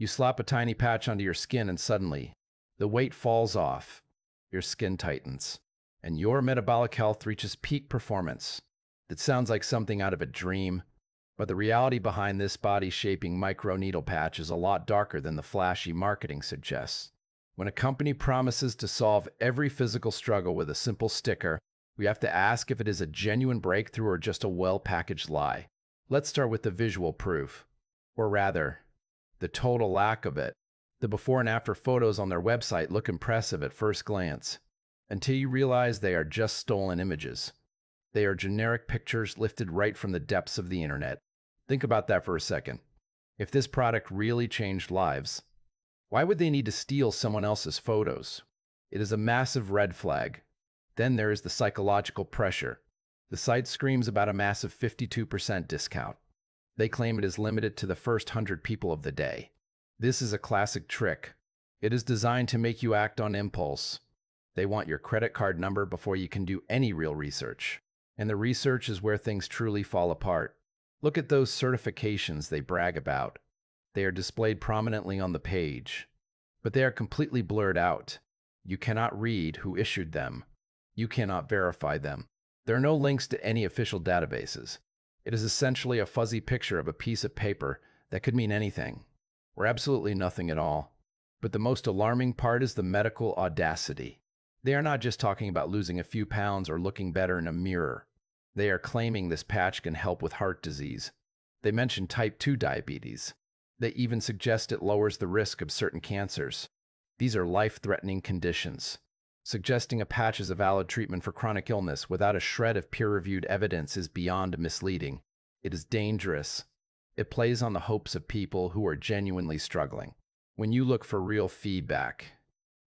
You slap a tiny patch onto your skin and suddenly, the weight falls off, your skin tightens, and your metabolic health reaches peak performance. It sounds like something out of a dream, but the reality behind this body-shaping microneedle patch is a lot darker than the flashy marketing suggests. When a company promises to solve every physical struggle with a simple sticker, we have to ask if it is a genuine breakthrough or just a well-packaged lie. Let's start with the visual proof, or rather, the total lack of it. The before and after photos on their website look impressive at first glance, until you realize they are just stolen images. They are generic pictures lifted right from the depths of the internet. Think about that for a second. If this product really changed lives, why would they need to steal someone else's photos? It is a massive red flag. Then there is the psychological pressure. The site screams about a massive 52% discount. They claim it is limited to the first 100 people of the day. This is a classic trick. It is designed to make you act on impulse. They want your credit card number before you can do any real research. And the research is where things truly fall apart. Look at those certifications they brag about. They are displayed prominently on the page, but they are completely blurred out. You cannot read who issued them. You cannot verify them. There are no links to any official databases. It is essentially a fuzzy picture of a piece of paper that could mean anything, or absolutely nothing at all. But the most alarming part is the medical audacity. They are not just talking about losing a few pounds or looking better in a mirror. They are claiming this patch can help with heart disease. They mention type 2 diabetes. They even suggest it lowers the risk of certain cancers. These are life-threatening conditions. Suggesting a patch is a valid treatment for chronic illness without a shred of peer-reviewed evidence is beyond misleading. It is dangerous. It plays on the hopes of people who are genuinely struggling. When you look for real feedback,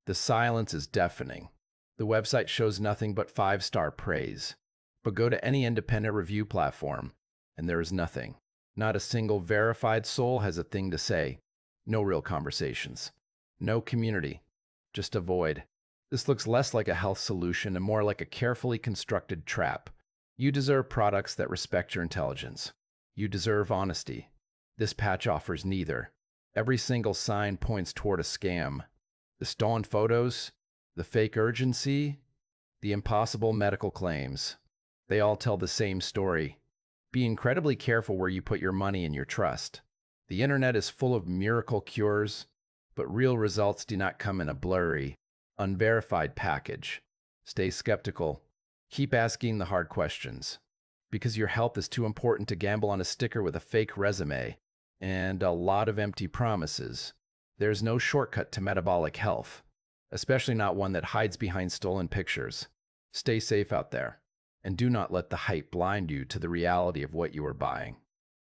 the silence is deafening. The website shows nothing but 5-star praise. But go to any independent review platform, and there is nothing. Not a single verified soul has a thing to say. No real conversations. No community. Just a void. This looks less like a health solution and more like a carefully constructed trap. You deserve products that respect your intelligence. You deserve honesty. This patch offers neither. Every single sign points toward a scam. The stolen photos, the fake urgency, the impossible medical claims. They all tell the same story. Be incredibly careful where you put your money and your trust. The internet is full of miracle cures, but real results do not come in a blurry, unverified package. Stay skeptical. Keep asking the hard questions. Because your health is too important to gamble on a sticker with a fake resume and a lot of empty promises. There's no shortcut to metabolic health, especially not one that hides behind stolen pictures. Stay safe out there, and do not let the hype blind you to the reality of what you are buying.